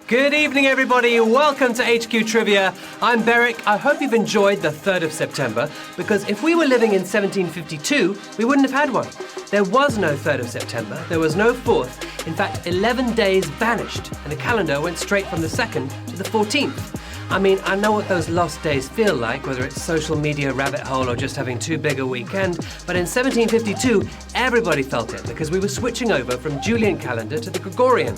Good evening, everybody. Welcome to HQ Trivia. I'm Beric. I hope you've enjoyed the 3rd of September, because if we were living in 1752, we wouldn't have had one. There was no 3rd of September. There was no 4th. In fact, 11 days vanished, and the calendar went straight from the 2nd to the 14th. I mean, I know what those lost days feel like, whether it's social media rabbit hole or just having too big a weekend, but in 1752, everybody felt it because we were switching over from Julian calendar to the Gregorian.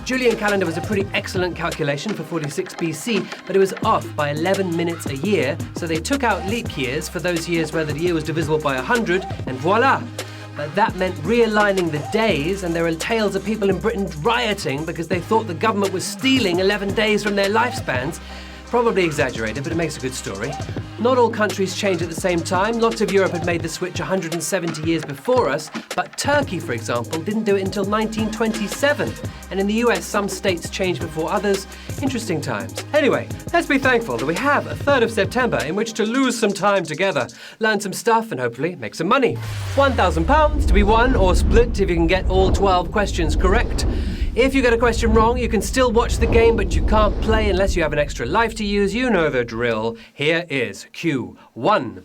Julian calendar was a pretty excellent calculation for 46 BC, but it was off by 11 minutes a year, so they took out leap years for those years where the year was divisible by 100, and voila! But that meant realigning the days, and there are tales of people in Britain rioting because they thought the government was stealing 11 days from their lifespans. Probably exaggerated, but it makes a good story. Not all countries change at the same time. Lots of Europe had made the switch 170 years before us, but Turkey, for example, didn't do it until 1927. And in the US, some states changed before others. Interesting times. Anyway, let's be thankful that we have a 3rd of September in which to lose some time together, learn some stuff, and hopefully make some money. £1,000 to be won or split if you can get all 12 questions correct. If you get a question wrong, you can still watch the game, but you can't play unless you have an extra life to use. You know the drill. Here is Q1.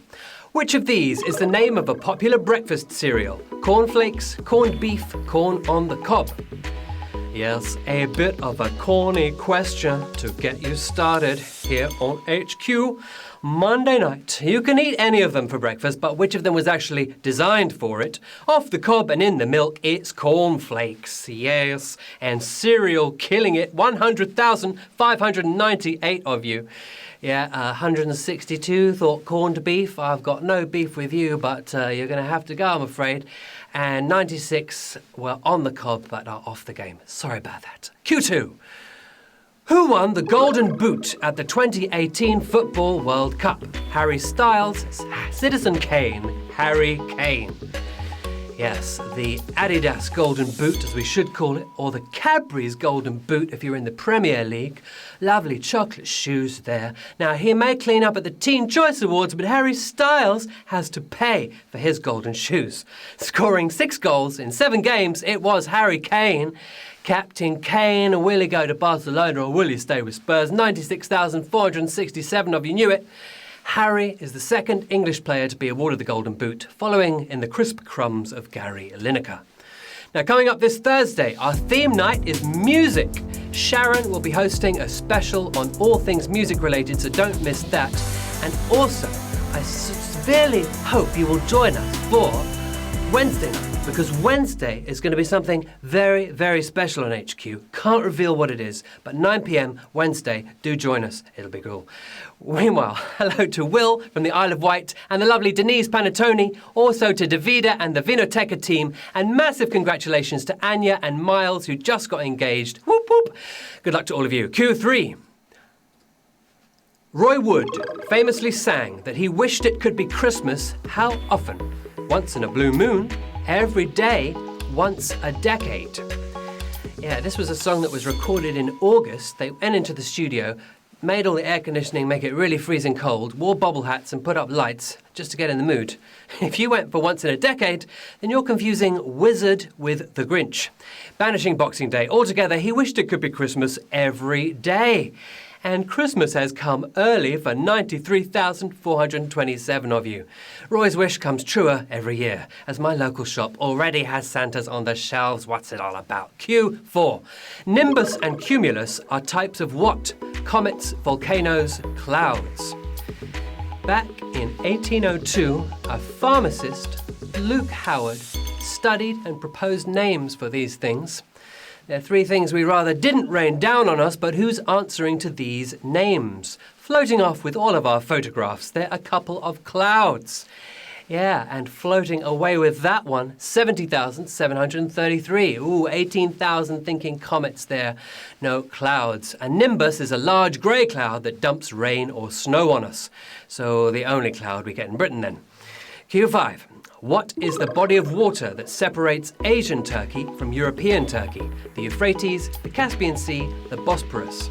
Which of these is the name of a popular breakfast cereal? Cornflakes, corned beef, corn on the cob? Yes, a bit of a corny question to get you started here on HQ. Monday night. You can eat any of them for breakfast, but which of them was actually designed for it? Off the cob and in the milk, it's cornflakes. Yes, and cereal killing it. 100,598 of you. Yeah, 162 thought corned beef. I've got no beef with you, but you're going to have to go, I'm afraid. And 96 were on the cob, but are off the game. Sorry about that. Q2. Who won the Golden Boot at the 2018 Football World Cup? Harry Styles, Citizen Kane, Harry Kane. Yes, the Adidas Golden Boot, as we should call it, or the Cadbury's Golden Boot if you're in the Premier League. Lovely chocolate shoes there. Now, he may clean up at the Teen Choice Awards, but Harry Styles has to pay for his golden shoes. Scoring 6 goals in 7 games, it was Harry Kane. Captain Kane, will he go to Barcelona or will he stay with Spurs? 96,467 of you knew it. Harry is the second English player to be awarded the Golden Boot, following in the crisp crumbs of Gary Lineker. Now, coming up this Thursday, our theme night is music. Sharon will be hosting a special on all things music related, so don't miss that. And also, I severely hope you will join us for Wednesday night, because Wednesday is going to be something very, very special on HQ. Can't reveal what it is, but 9 p.m. Wednesday, do join us. It'll be cool. Meanwhile, hello to Will from the Isle of Wight and the lovely Denise Panettone, also to Davida and the Vinoteca team, and massive congratulations to Anya and Miles, who just got engaged. Whoop, whoop. Good luck to all of you. Q3. Roy Wood famously sang that he wished it could be Christmas how often? Once in a blue moon, every day, once a decade. Yeah, this was a song that was recorded in August. They went into the studio, made all the air conditioning make it really freezing cold, wore bobble hats and put up lights just to get in the mood. If you went for once in a decade, then you're confusing Wizard with the Grinch. Banishing Boxing Day altogether, he wished it could be Christmas every day. And Christmas has come early for 93,427 of you. Roy's wish comes truer every year, as my local shop already has Santas on the shelves. What's it all about? Q4. Nimbus and cumulus are types of what? Comets, volcanoes, clouds. Back in 1802, a pharmacist, Luke Howard, studied and proposed names for these things. There are 3 things we rather didn't rain down on us, but who's answering to these names? Floating off with all of our photographs, they're a couple of clouds. Yeah, and floating away with that one, 70,733. Ooh, 18,000 thinking comets there. No, clouds. A nimbus is a large grey cloud that dumps rain or snow on us. So the only cloud we get in Britain then. Q5. What is the body of water that separates Asian Turkey from European Turkey? The Euphrates, the Caspian Sea, the Bosporus.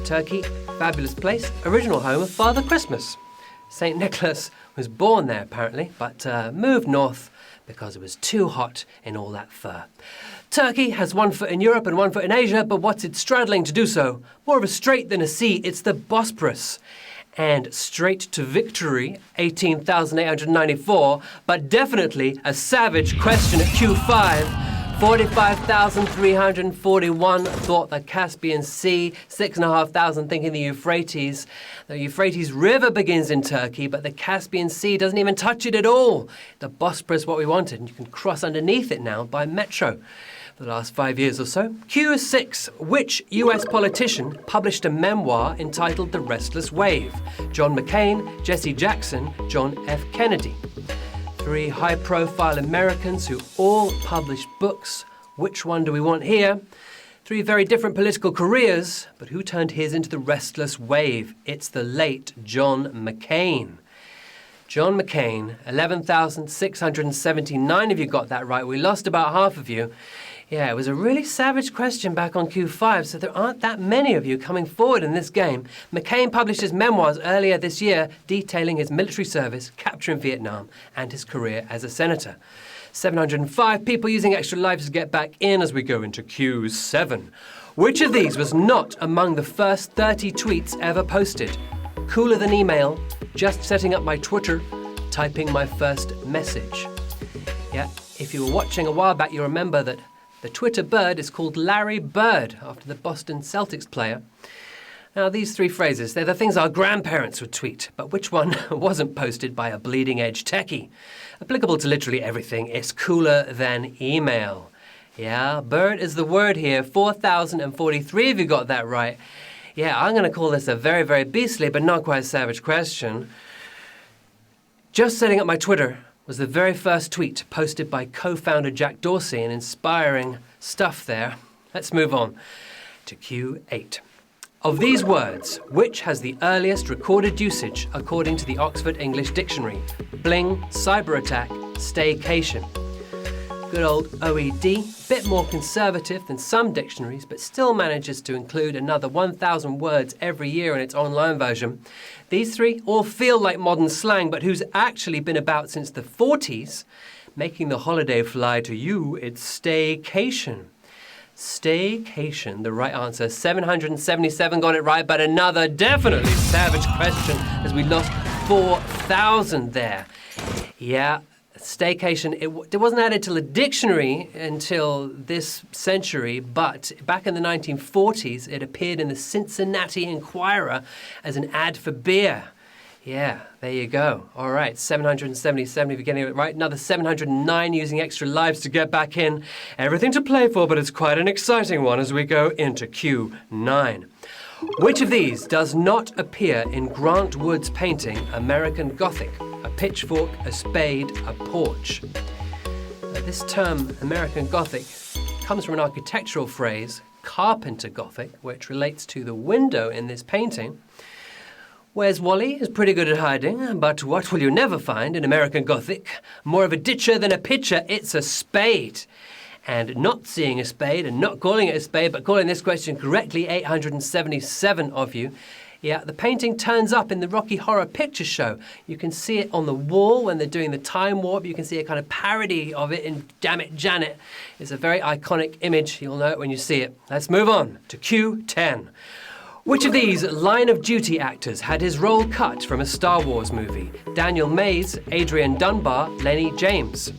Turkey, fabulous place, original home of Father Christmas. St. Nicholas, Was born there apparently, but moved north because it was too hot in all that fur. Turkey has one foot in Europe and one foot in Asia, but what's it straddling to do so? More of a strait than a sea, it's the Bosporus. And straight to victory, 18,894, but definitely a savage question at Q5. 45,341 thought the Caspian Sea, 6,500 thinking the Euphrates. The Euphrates River begins in Turkey, but the Caspian Sea doesn't even touch it at all. The Bosporus, what we wanted, and you can cross underneath it now by metro. For the last 5 years or so. Q6. Which US politician published a memoir entitled The Restless Wave? John McCain, Jesse Jackson, John F. Kennedy. 3 high-profile Americans who all published books. Which one do we want here? 3 very different political careers, but who turned his into the restless wave? It's the late John McCain. John McCain, 11,679 of you got that right. We lost about half of you. Yeah, it was a really savage question back on Q5, so there aren't that many of you coming forward in this game. McCain published his memoirs earlier this year, detailing his military service, capture in Vietnam, and his career as a senator. 705 people using extra lives to get back in as we go into Q7. Which of these was not among the first 30 tweets ever posted? Cooler than email, just setting up my Twitter, typing my first message. Yeah, if you were watching a while back, you remember that the Twitter bird is called Larry Bird, after the Boston Celtics player. Now, these 3 phrases, they're the things our grandparents would tweet, but which one wasn't posted by a bleeding-edge techie? Applicable to literally everything, it's cooler than email. Yeah, bird is the word here. 4,043 of you got that right. Yeah, I'm going to call this a very, very beastly but not quite savage question. Just setting up my Twitter was the very first tweet posted by co-founder Jack Dorsey, and inspiring stuff there. Let's move on to Q8. Of these words, which has the earliest recorded usage according to the Oxford English Dictionary? Bling, cyber attack, staycation. Good old OED, bit more conservative than some dictionaries, but still manages to include another 1,000 words every year in its online version. These 3 all feel like modern slang, but who's actually been about since the 40s, making the holiday fly to you, it's staycation. Staycation, the right answer. 777 got it right, but another definitely savage question as we lost 4,000 there. Yeah. Staycation, it wasn't added to the dictionary until this century, but back in the 1940s, it appeared in the Cincinnati Enquirer as an ad for beer. Yeah, there you go. All right, 777 if you're getting it right. Another 709 using extra lives to get back in. Everything to play for, but it's quite an exciting one as we go into Q9. Which of these does not appear in Grant Wood's painting American Gothic? A pitchfork, a spade, a porch. This term, American Gothic, comes from an architectural phrase, Carpenter Gothic, which relates to the window in this painting. Where's Wally is pretty good at hiding, but what will you never find in American Gothic? More of a ditcher than a pitcher, it's a spade. And not seeing a spade and not calling it a spade, but calling this question correctly, 877 of you. Yeah, the painting turns up in the Rocky Horror Picture Show. You can see it on the wall when they're doing the time warp. You can see a kind of parody of it in Damn It, Janet. It's a very iconic image. You'll know it when you see it. Let's move on to Q10. Which of these line of duty actors had his role cut from a Star Wars movie? Daniel Mays, Adrian Dunbar, Lenny James.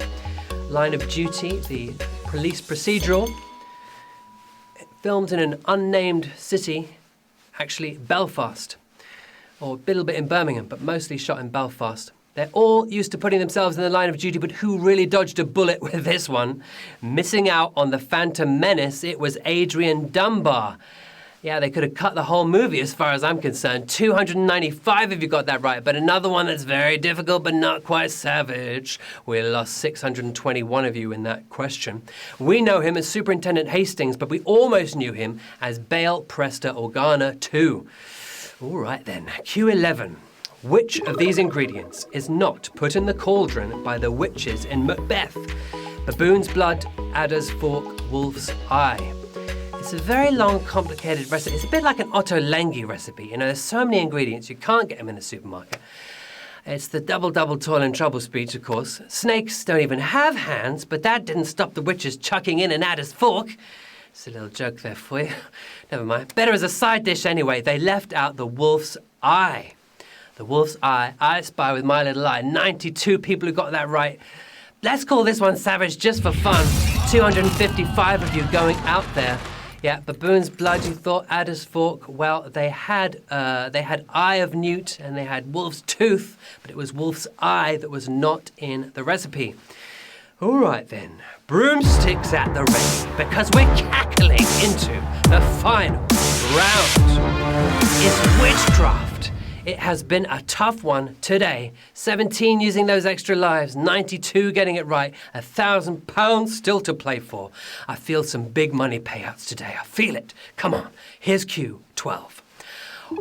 Line of Duty, the police procedural, filmed in an unnamed city, actually Belfast, or a little bit in Birmingham, but mostly shot in Belfast. They're all used to putting themselves in the line of duty, but who really dodged a bullet with this one? Missing out on the Phantom Menace, it was Adrian Dunbar. Yeah, they could have cut the whole movie as far as I'm concerned. 295 of you got that right, but another one that's very difficult but not quite savage. We lost 621 of you in that question. We know him as Superintendent Hastings, but we almost knew him as Bail Prester Organa too. All right then, Q11. Which of these ingredients is not put in the cauldron by the witches in Macbeth? Baboon's blood, adder's fork, wolf's eye. It's a very long, complicated recipe. It's a bit like an ottolenghi recipe. You know, there's so many ingredients, you can't get them in the supermarket. It's the double toil and trouble speech, of course. Snakes don't even have hands, but that didn't stop the witches chucking in an adder's fork. It's a little joke there for you. Never mind. Better as a side dish anyway. They left out the wolf's eye. The wolf's eye. I spy with my little eye. 92 people who got that right. Let's call this one savage just for fun. 255 of you going out there. Yeah, baboon's blood, you thought, adder's fork. Well, they had eye of newt and they had wolf's tooth, but it was wolf's eye that was not in the recipe. All right then, broomsticks at the ready, because we're cackling into the final round. It's witchcraft. It has been a tough one today. 17 using those extra lives, 92 getting it right, £1,000 still to play for. I feel some big money payouts today. I feel it. Come on, here's cue 12.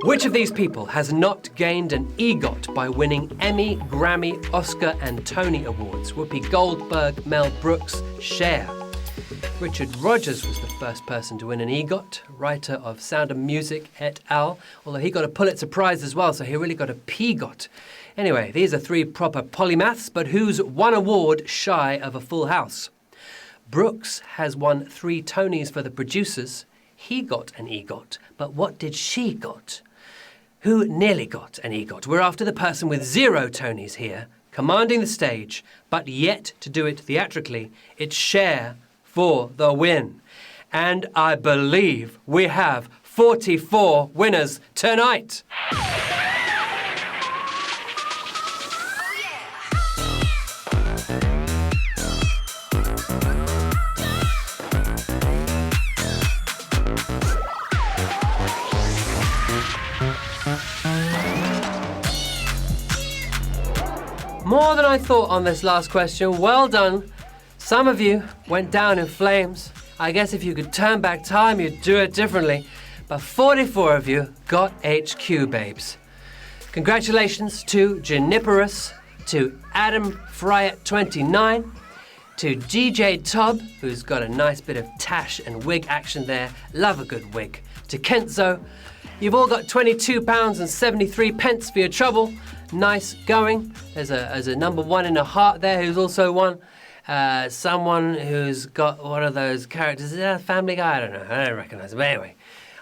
Which of these people has not gained an EGOT by winning Emmy, Grammy, Oscar and Tony Awards? Whoopi Goldberg, Mel Brooks, Cher. Richard Rodgers was the first person to win an EGOT, writer of Sound of Music et al., although he got a Pulitzer Prize as well, so he really got a PGOT. Anyway, these are three proper polymaths, but who's one award shy of a full house? Brooks has won 3 Tonys for The Producers. He got an EGOT, but what did she got? Who nearly got an EGOT? We're after the person with 0 Tonys here, commanding the stage, but yet to do it theatrically. It's Cher for the win. And I believe we have 44 winners tonight. More than I thought on this last question. Well done. Some of you went down in flames. I guess if you could turn back time, you'd do it differently. But 44 of you got HQ, babes. Congratulations to Juniperus, to Adam Fryett29, to DJ Tob, who's got a nice bit of tash and wig action there. Love a good wig. To Kenzo, you've all got £22.73 for your trouble. Nice going. There's a number 1 in a heart there who's also won. Someone who's got one of those characters. Is that a Family Guy? I don't know. I don't recognise him. But anyway,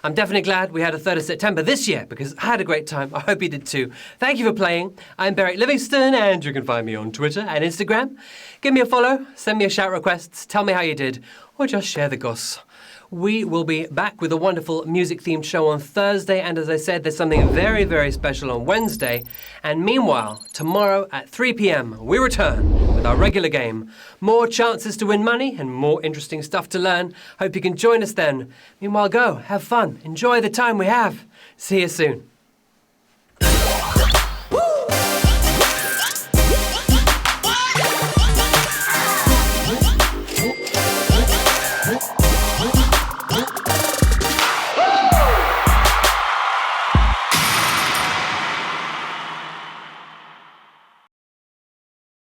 I'm definitely glad we had a 3rd of September this year because I had a great time. I hope you did too. Thank you for playing. I'm Beric Livingstone and you can find me on Twitter and Instagram. Give me a follow, send me a shout request, tell me how you did, or just share the goss. We will be back with a wonderful music-themed show on Thursday, and as I said, there's something very, very special on Wednesday. And meanwhile, tomorrow at 3 p.m, we return with our regular game. More chances to win money and more interesting stuff to learn. Hope you can join us then. Meanwhile, go, have fun, enjoy the time we have. See you soon.